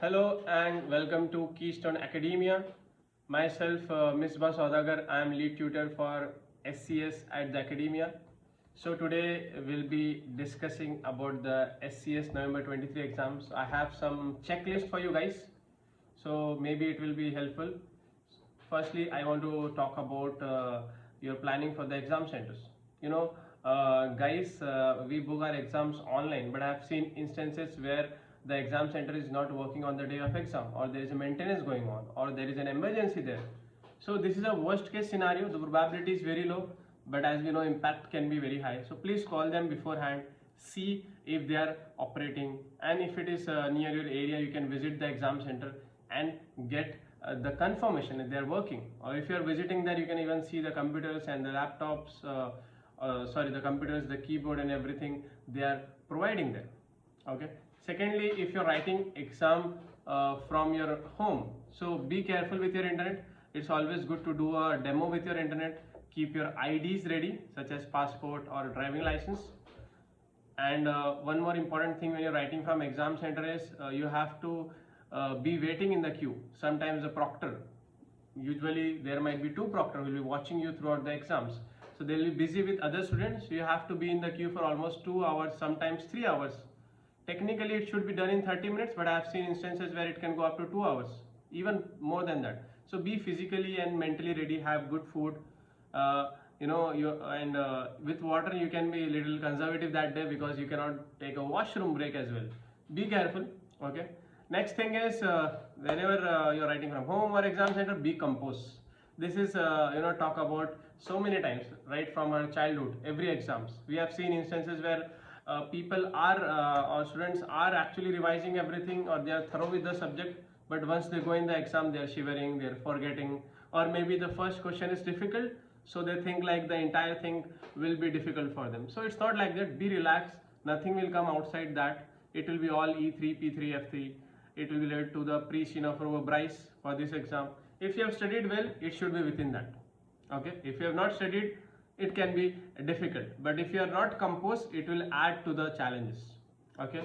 Hello and welcome to Keystone Academia. Myself, Misbah Saudagar, I am lead tutor for SCS at the Academia. So today we'll be discussing about the SCS November 23 exams. I have some checklist for you guys, so maybe it will be helpful. Firstly, I want to talk about your planning for the exam centers. Guys, we book our exams online, but I have seen instances where the exam center is not working on the day of exam, or there is a maintenance going on, or there is an emergency there. So this is a worst case scenario. The probability is very low, but as we know, impact can be very high. So please call them beforehand, see if they are operating, and if it is near your area, you can visit the exam center and get the confirmation if they are working. Or if you are visiting there, you can even see the computers and the laptops, the computers, the keyboard and everything they are providing there. Okay. Secondly, if you're writing exam from your home, so be careful with your internet. It's always good to do a demo with your internet. Keep your IDs ready, such as passport or driving license. And one more important thing when you're writing from exam center is you have to be waiting in the queue. Sometimes the proctor, usually there might be two proctor who will be watching you throughout the exams. So they'll be busy with other students. You have to be in the queue for almost 2 hours, sometimes 3 hours. Technically it should be done in 30 minutes, but I have seen instances where it can go up to 2 hours, even more than that. So be physically and mentally ready, have good food, with water you can be a little conservative that day because you cannot take a washroom break as well. Be careful, okay? Next thing is whenever you're writing from home or exam center, be composed. This is talk about so many times, right from our childhood, every exams. We have seen instances where people are or students are actually revising everything, or they are thorough with the subject, but once they go in the exam, they are shivering, they are forgetting, or maybe the first question is difficult, so they think like the entire thing will be difficult for them. So it's not like that. Be relaxed, nothing will come outside that. It will be all E3, P3, F3. It will be related to the pre-CIMA Bryce for this exam. If you have studied well, it should be within that. Okay, if you have not studied, it can be difficult, but if you are not composed, it will add to the challenges. Okay.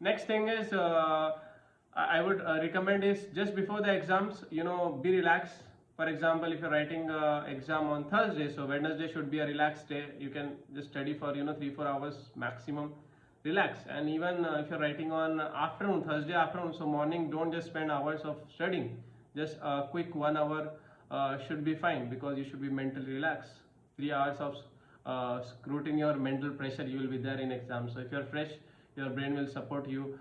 Next thing is I would recommend is just before the exams, be relaxed. For example, if you're writing exam on Thursday, so Wednesday should be a relaxed day. You can just study for 3-4 hours maximum, relax. And even if you're writing on afternoon, Thursday afternoon, so morning, don't just spend hours of studying. Just a quick 1 hour should be fine, because you should be mentally relaxed. 3 hours of scrutiny or mental pressure, you will be there in exam. So if you are fresh, your brain will support you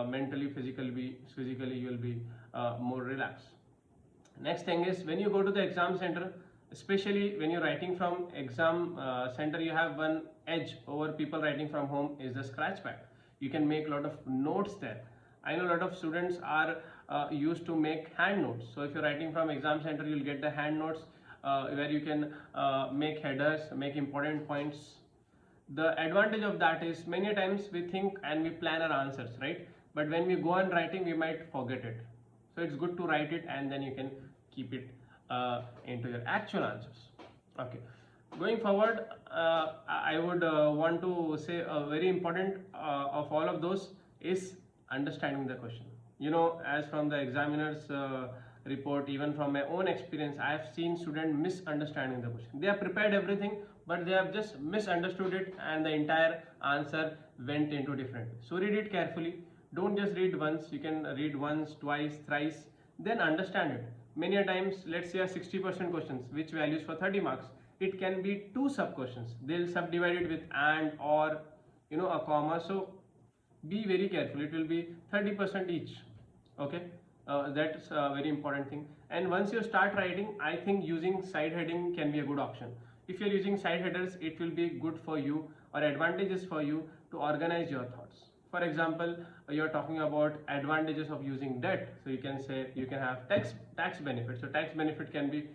mentally, physically you will be more relaxed. Next thing is, when you go to the exam center, especially when you're writing from exam center, you have one edge over people writing from home is the scratch pad. You can make a lot of notes there. I know a lot of students are used to make hand notes. So if you're writing from exam center, you'll get the hand notes where you can make headers, make important points. The advantage of that is many times we think and we plan our answers, right? But when we go on writing, we might forget it. So it's good to write it, and then you can keep it into your actual answers. Okay. Going forward, I would want to say a very important of all of those is understanding the question. As from the examiner's report, even from my own experience, I have seen students misunderstanding the question. They have prepared everything, but they have just misunderstood it, and the entire answer went into different. So read it carefully. Don't just read once. You can read once, twice, thrice, then understand it. Many a times, let's say a 60% questions, which values for 30 marks, it can be 2 sub questions. They'll subdivide it with and, or, a comma. So be very careful. It will be 30% each. Okay. That's a very important thing. And once you start writing, I think using side heading can be a good option. If you're using side headers, it will be good for you, or advantages for you to organize your thoughts. For example, you're talking about advantages of using debt. So you can say you can have tax benefit. So tax benefit can be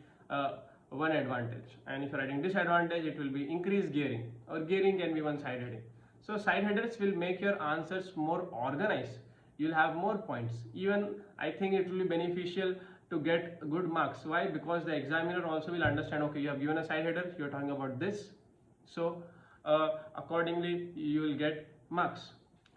one advantage. And if you're writing disadvantage, it will be increased gearing, or gearing can be one side heading. So side headers will make your answers more organized. You'll have more points. Even I think it will be beneficial to get good marks. Why? Because the examiner also will understand, okay, you have given a side header, you're talking about this, so accordingly you will get marks.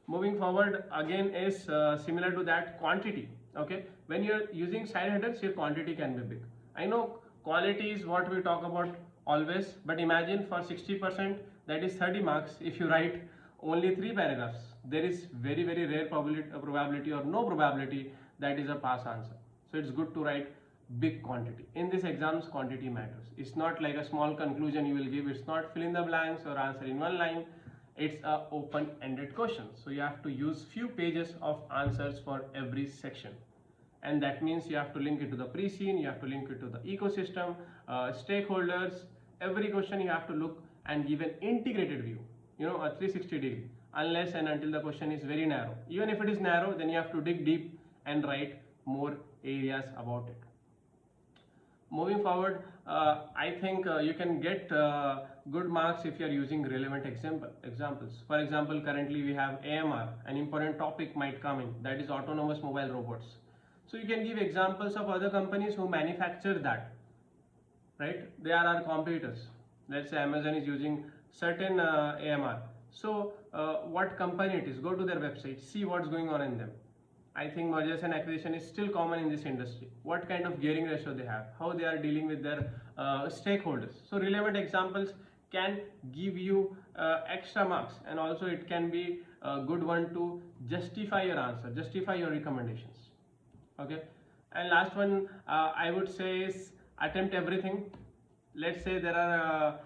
Moving forward again is similar to that, quantity. Okay, when you're using side headers, your quantity can be big. I know quality is what we talk about always, but imagine for 60%, that is 30 marks, if you write only 3 paragraphs, there is very rare probability or no probability that is a pass answer. So it's good to write big quantity. In this exams, quantity matters. It's not like a small conclusion you will give. It's not fill in the blanks or answer in one line. It's a open-ended question. So you have to use few pages of answers for every section. And that means you have to link it to the pre-scene, you have to link it to the ecosystem, stakeholders. Every question you have to look and give an integrated view, a 360 degree, unless and until the question is very narrow. Even if it is narrow, then you have to dig deep and write more areas about it. Moving forward, I think you can get good marks if you are using relevant examples. For example, currently we have AMR, an important topic might come in, that is autonomous mobile robots. So you can give examples of other companies who manufacture that, right? They are our competitors. Let's say Amazon is using certain AMR. So what company it is, go to their website, see what's going on in them. I think mergers and acquisition is still common in this industry. What kind of gearing ratio they have, how they are dealing with their stakeholders. So relevant examples can give you extra marks, and also it can be a good one to justify your answer, justify your recommendations. Okay, and last one I would say is attempt everything. Let's say there are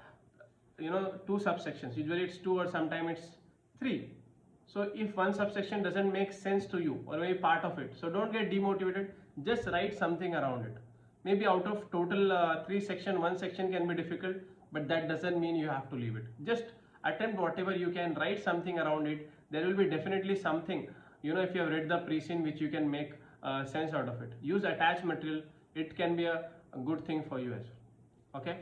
2 subsections, usually it's 2 or sometimes it's 3. So if one subsection doesn't make sense to you or maybe part of it, so don't get demotivated, just write something around it. Maybe out of total 3 sections, 1 section can be difficult, but that doesn't mean you have to leave it. Just attempt whatever you can, write something around it. There will be definitely something, if you have read the pre-scene, which you can make sense out of it. Use attached material, it can be a good thing for you as well. Okay,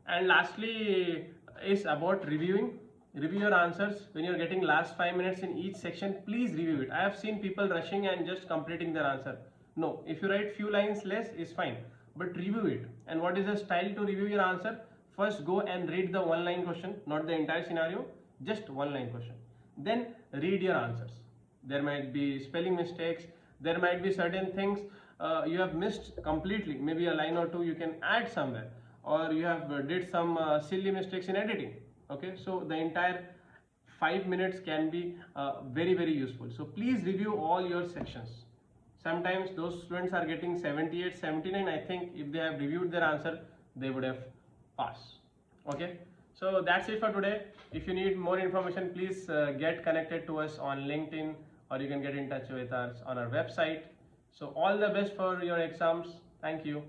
and lastly is about reviewing. Review your answers. When you're getting last 5 minutes in each section, please review it. I have seen people rushing and just completing their answer. No, if you write few lines less is fine, but review it. And what is the style to review your answer? First go and read the 1-line question, not the entire scenario, just 1-line question. Then read your answers. There might be spelling mistakes, there might be certain things you have missed completely, maybe a line or 2 you can add somewhere, or you have did some silly mistakes in editing. Okay, so the entire 5 minutes can be very useful. So please review all your sections. Sometimes those students are getting 78, 79. I think if they have reviewed their answer, they would have passed. Okay, so that's it for today. If you need more information, please get connected to us on LinkedIn, or you can get in touch with us on our website. So all the best for your exams. Thank you.